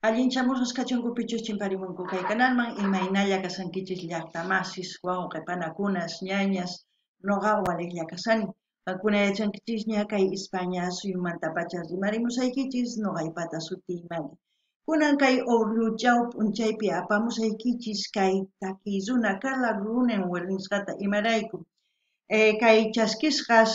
Allinchamusqas kachunkupichus chimparimunku kay canalman imaynalla kasankichis llaqtamasis wawqipanakunas ñañas noqa waliqlla kasani qankuna yachankichis kay España suyumantapacha rimarimusaykichis noqaypata sutiymani kunan kay Orluchaw p'unchaypi apamusaykichis kay takiyzuna Carla Grunenwald nisqata imarayku kay chaskisqas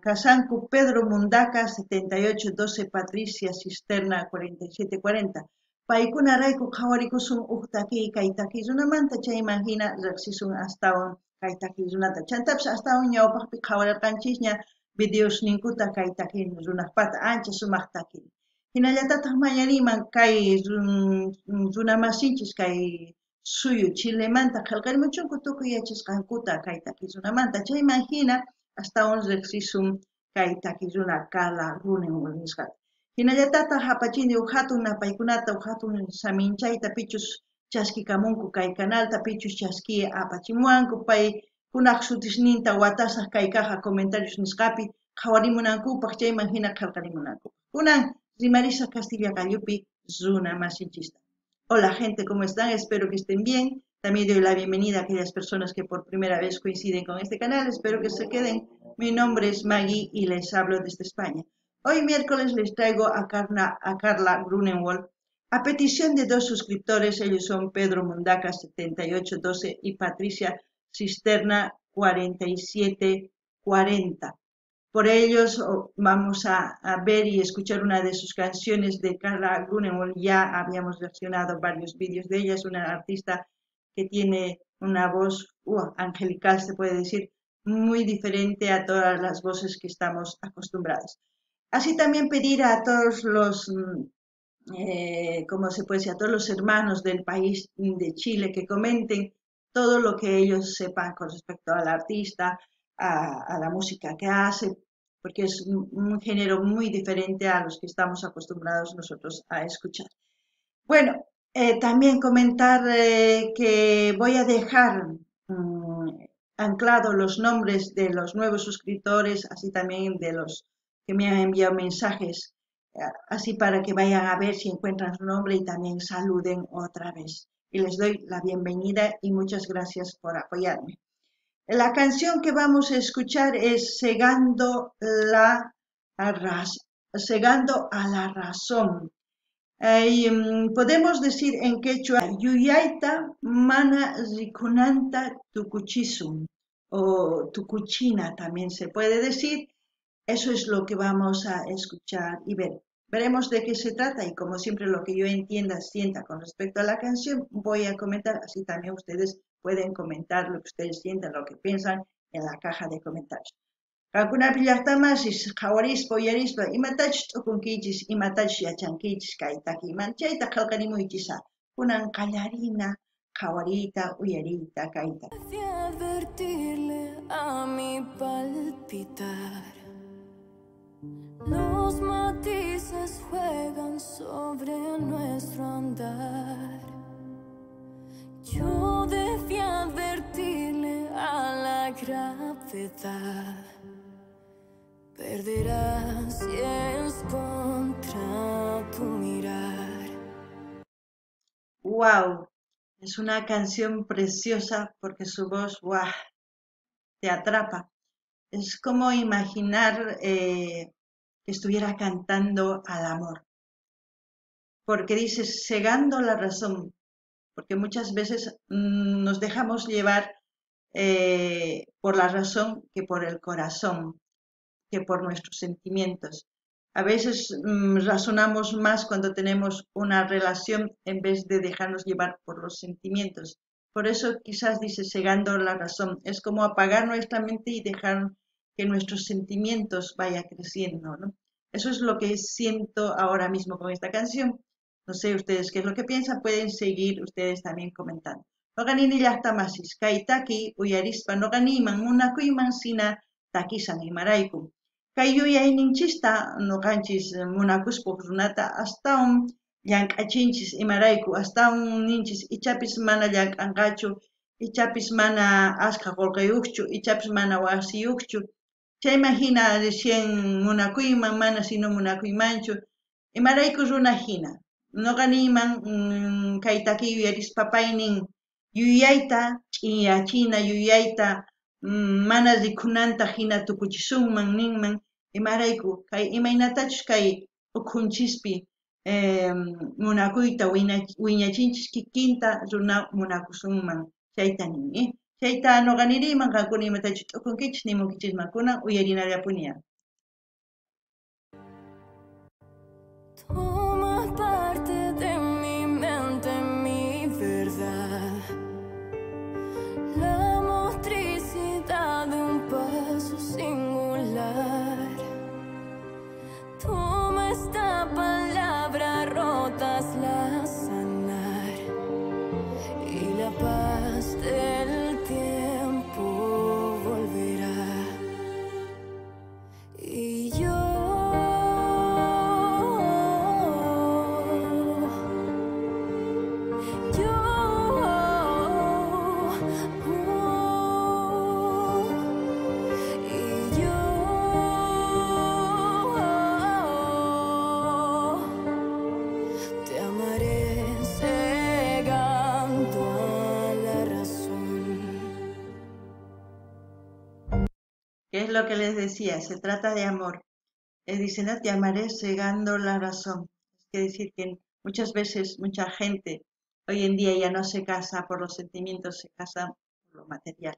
casanku Pedro Mundaca 7812 Patricia Cisterna 4740 paykuna rayku qhawarikusun uqtaki kay takiyzunamanta chayman hina riqsisun astawan kay takiyzunata chantapis astawan ñawpaqpi qhawarirqanchisña videos ninkuta kay takiyzunaqpata ancha sumaq taki hinallatataq mañaniman kay runamasinchis kay suyu Chilemanta qillqarimuchunku tukuy yachasqankuta kay takiyzunamanta chayman hina astawan riqsisun kay takiyzuna Carla Grunenwald nisqata hinallatataq hapachini hatun napaykunata hatun saminchayta pichus chaskikamunku kay canalta pichus chaskiy apachimuwanku pay kunaq sutisninta watasaq kay caja comentarios nisqapi qhawarimunankupaq chayman hina qillqarimunankupaq kunan rimarisa Castilla Callupi runa masinchista. Hola gente, ¿cómo están? Espero que estén bien. También doy la bienvenida a aquellas personas que por primera vez coinciden con este canal. Espero que se queden. Mi nombre es Maggie y les hablo desde España. Hoy miércoles les traigo a Carla Grunenwald a petición de dos suscriptores. Ellos son Pedro Mundaca 7812 y Patricia Cisterna 4740. Por ellos vamos a ver y escuchar una de sus canciones de Carla Grunenwald. Ya habíamos reaccionado varios vídeos de ella. Es una artista que tiene una voz angelical, se puede decir, muy diferente a todas las voces que estamos acostumbrados. Así también pedir a todos los, ¿cómo se puede decir? A todos los hermanos del país de Chile que comenten todo lo que ellos sepan con respecto al artista, a la música que hace, porque es un género muy diferente a los que estamos acostumbrados nosotros a escuchar. Bueno, también comentar que voy a dejar anclados los nombres de los nuevos suscriptores, así también de los que me han enviado mensajes, así para que vayan a ver si encuentran su nombre y también saluden otra vez. Y les doy la bienvenida y muchas gracias por apoyarme. La canción que vamos a escuchar es Cegando a la Razón. Podemos decir en quechua, Yuyaita mana rikunanta tukuchisum, o tucuchina también se puede decir. Eso es lo que vamos a escuchar y ver. Veremos de qué se trata y como siempre lo que yo sienta con respecto a la canción, voy a comentar, así también ustedes pueden comentar lo que ustedes sientan, lo que piensan en la caja de comentarios. Kakunapi llaqtamasis qhawarispa uyarispa imatachus t'ukunkichis imatachus yachankichis kay takiman chayta qillqarimuychisa kunan qallarina qhawariyta uyariyta kayta. Advertirle a mi palpitar. Los matices juegan sobre nuestro andar. Yo debí advertirle a la gravedad. Perderás si es contra tu mirar. ¡Wow! Es una canción preciosa porque su voz, ¡wow!, te atrapa. Es como imaginar que estuviera cantando al amor. Porque dices, cegando la razón, porque muchas veces nos dejamos llevar por la razón que por el corazón, que por nuestros sentimientos. A veces razonamos más cuando tenemos una relación en vez de dejarnos llevar por los sentimientos. Por eso quizás dice cegando la razón. Es como apagar nuestra mente y dejar que nuestros sentimientos vayan creciendo, ¿no? Eso es lo que siento ahora mismo con esta canción. No sé ustedes qué es lo que piensan, pueden seguir ustedes también comentando. Noqanini llaqtamasis, kay taki uyarispa noqaniman munakuyman sina takisan imarayku. Kay yuyayninchista noqanchis munakuspuq runata astawan llank'achinchis imarayku astawan ninchis ichapis mana llank'anqachu, ichapis mana asqa qullqiyuqchu, ichapis mana wasiyuqchu. Chayman hina recién munakuyman mana sino munakuymanchu. Imarayku runa hina. Noqaniman kaytaki yuyarispapainin yuyayta ch'iyachina yuyayta mana rikunanta hina tukuchisunman ninman imarayku kay imaynatachus kay ukhunchispi munakuyta wiñachinchis kikinta runa munakusunman chayta nini chayta noqa niriyman qankuna imatachus t'ukunkichis nimunkichisman kunan uyarinallapuña. Toma parte de mi mente, mi verdad. La motricidad de un paso singular. Toma esta palabra, rótasla sanar. Y la paz del tiempo volverá. Y yo te amaré cegando a la razón. ¿Qué es lo que les decía? Se trata de amor. Dice, no te amaré cegando la razón. Es decir que muchas veces mucha gente hoy en día ya no se casa por los sentimientos, se casa por lo material.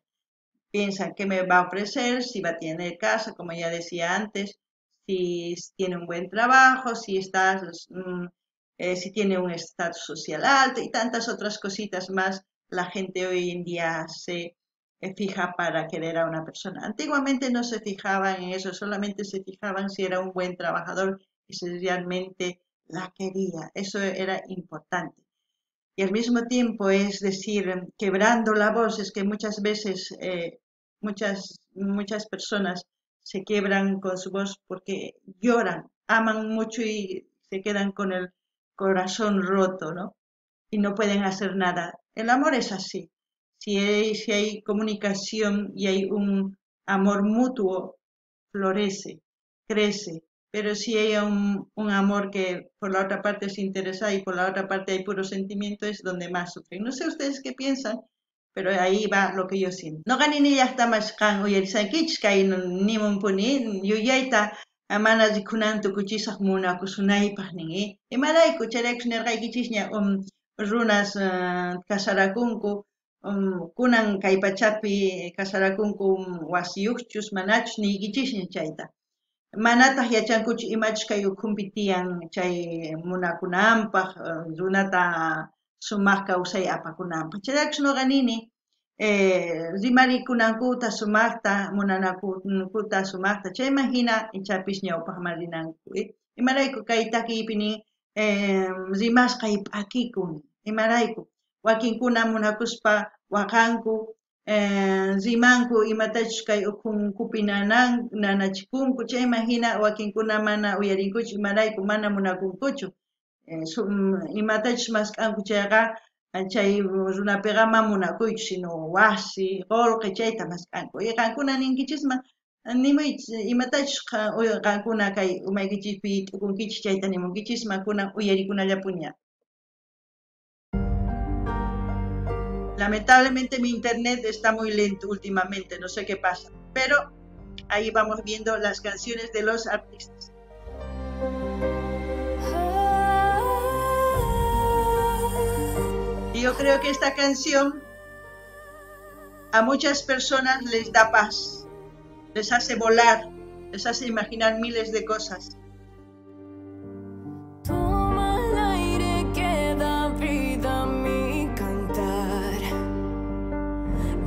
Piensa qué me va a ofrecer, si va a tener casa, como ya decía antes, si tiene un buen trabajo, si tiene un estatus social alto y tantas otras cositas más. La gente hoy en día se fija para querer a una persona. Antiguamente no se fijaban en eso, solamente se fijaban si era un buen trabajador y si realmente la quería. Eso era importante. Y al mismo tiempo, es decir, quebrando la voz, es que muchas veces muchas personas se quiebran con su voz porque lloran, aman mucho y se quedan con el corazón roto, ¿no? Y no pueden hacer nada. El amor es así. Si hay comunicación y hay un amor mutuo, florece, crece. Pero si hay un amor que por la otra parte se interesa y por la otra parte hay puro sentimiento, es donde más sufren. No sé ustedes qué piensan, pero ahí va lo que yo siento. No ganini llaqta mashqan uyarisankichis kay nimun puni yuyayta mana rikunan tukuchisaq munakusunaypaq nin imarayku chayraykus nirqaykichisña runas kasarakunku kunan kay pachapi kasarakunku wasiyuqchus manachus niykichisña chayta manataq yachankuchu imachus kay ukhunpi tiyan chay munakunanpaq runata sumaq kawsay apakunanpaq chayraykus nuqa nini rimarikunankutaq sumaqta munanankutaq sumaqta chayman hina ichapis ñawpaqman rinanku imarayku kay takiypi nin rimasqa p'akikun imarayku wakinkuna munakuspa waqanku rimanku imatachus kay ukhunkupi nanachikunku chayman hina wakinkuna mana uyarinkuchu imarayku mana munakunkuchu imatachus masq'anku chayqa chay runapiqa mana munakuychu sino wasi qullqi chayta masq'anku qankuna ninkichisman nimuychis imatachus qankuna kay umaykichikpi t'ukunkichis chayta nimunkichisman kunan uyarikunallapuña. Lamentablemente mi internet está muy lento últimamente, no sé qué pasa, pero ahí vamos viendo las canciones de los artistas. Y yo creo que esta canción a muchas personas les da paz, les hace volar, les hace imaginar miles de cosas. Toma el aire que da vida a mi cantar,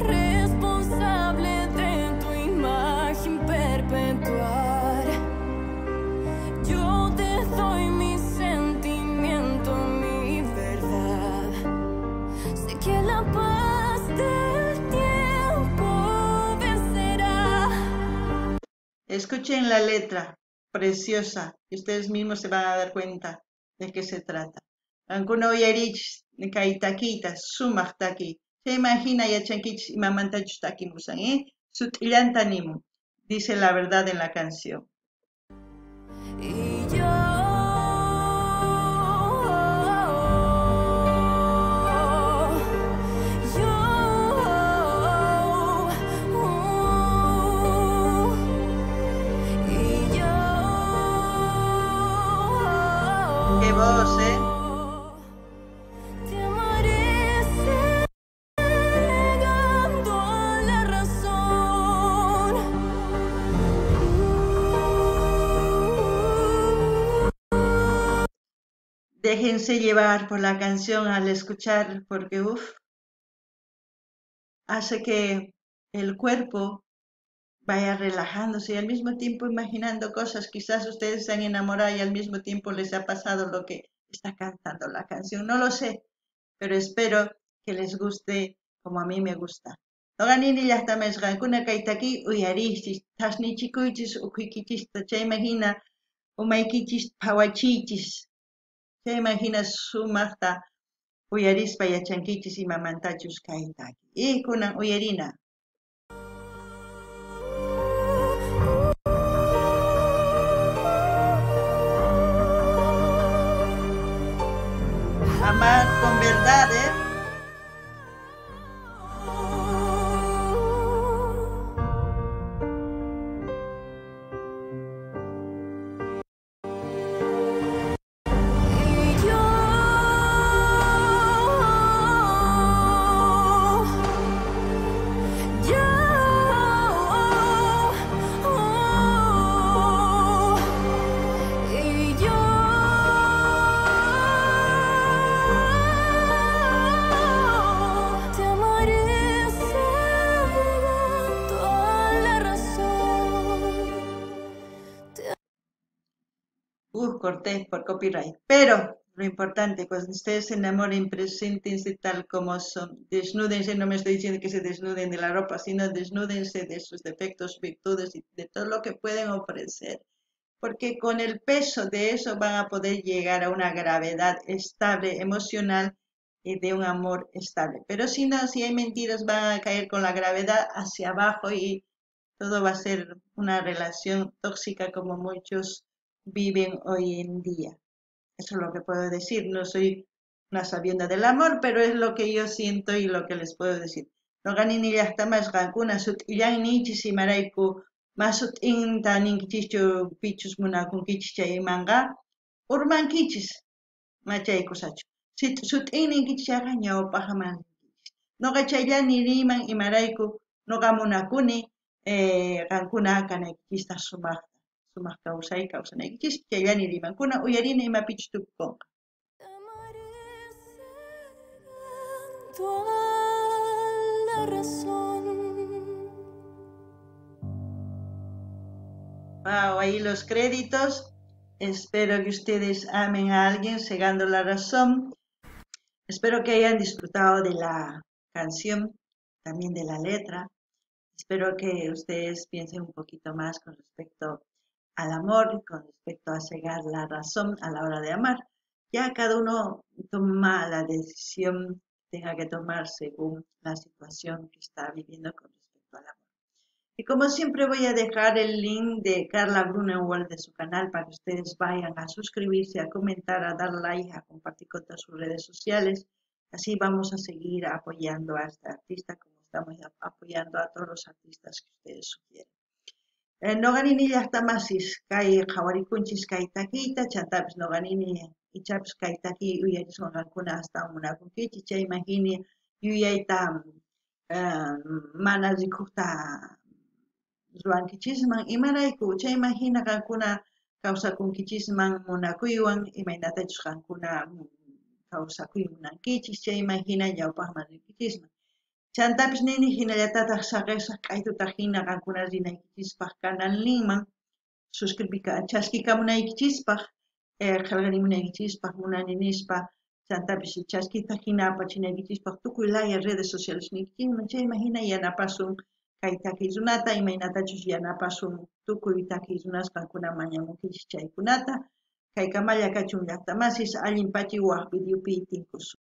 responsable de tu imagen perpetuar. Yo te doy mi sentimiento, mi verdad. Sé que la paz del tiempo vencerá. Escuchen la letra, preciosa, y ustedes mismos se van a dar cuenta de qué se trata. Ankuna uyarich kay takiyta sumaq taki. Se imagina yachankichis imamantachus takimusan, sut'illanta nimun. Dice la verdad en la canción. Y yo sé. Te amaré cegando la razón. Déjense llevar por la canción al escuchar, porque hace que el cuerpo vaya relajándose y al mismo tiempo imaginando cosas. Quizás ustedes se han enamorado y al mismo tiempo les ha pasado lo que está cantando la canción. No lo sé, pero espero que les guste como a mí me gusta. Noqanini llaqtamasqankuna kaytaki uyarichis, tasnichikuychis, ukuykichis, chaymahina umaykichis, phawachichis, chaymahina sumaqta uyarispa yachankichis imamantachus kaytaki. Y kunan uyarina. Amar con verdad, ¿eh? Y yo te amaré cegando la razón. Corté por copyright. Pero lo importante, cuando ustedes se enamoren, preséntense tal como son. Desnúdense, no me estoy diciendo que se desnuden de la ropa, sino desnúdense de sus defectos, virtudes y de todo lo que pueden ofrecer. Porque con el peso de eso van a poder llegar a una gravedad estable emocional y de un amor estable. Pero si no, si hay mentiras, van a caer con la gravedad hacia abajo y todo va a ser una relación tóxica como muchos viven hoy en día. Eso es lo que puedo decir. No soy una sabienda del amor, pero es lo que yo siento y lo que les puedo decir. Noqanini llaqtamasqankuna sut'illannichis imarayku masut'inta ninkichikchu pichus munakunkichis chaymanqa urmankichis machaykusachu. Sut'inninkichikqa ñawpaqqa mankichis. Noqa chayllani riman imarayku noqa munakuni qankuna kanaykichista sumaq kawsanaykichis chayllani rimankuna uyarini imapichus tukukunqa. Te amaré cegando la razón. Wow, ahí los créditos. Espero que ustedes amen a alguien cegando la razón. Espero que hayan disfrutado de la canción, también de la letra. Espero que ustedes piensen un poquito más con respecto al amor y con respecto a cegar la razón a la hora de amar. Ya cada uno toma la decisión que tenga que tomar según la situación que está viviendo con respecto al amor. Y como siempre voy a dejar el link de Carla Grunewald de su canal para que ustedes vayan a suscribirse, a comentar, a dar like, a compartir con todas sus redes sociales. Así vamos a seguir apoyando a esta artista como estamos apoyando a todos los artistas que ustedes sugieren. Noqanini llaqtamasis kay qhawarikunchis kay takiyta chantapis noqanini ichapis kay takiy uyariswanqankuna astawan munakunkichis chaymahini yuyayta mana rikuqta ruankichisman imarayku chaymahina qankuna kawsakunkichisman munakuywan imaynatachus qankuna kawsakuy munankichis chaymahina ñawpaqman rinkichisman. Chantapis nini hinallatataq saqisaq q'aytuta hina qankuna rinaykichispaq kanalninman chaskikamunaykichispaq qillqarimunaykichispaq munani nispa chantapis chaskita hina apachinaykichispaq tukuy laya redes sociales ninkichisman chaymahina yanapasun kay takiy runata imaynatachus yanapasun tukuy takiy runas qankuna mañamunkichis chaykunata kay kamalla kachun llaqtamasis allin pachiwaq videopi tinkusun.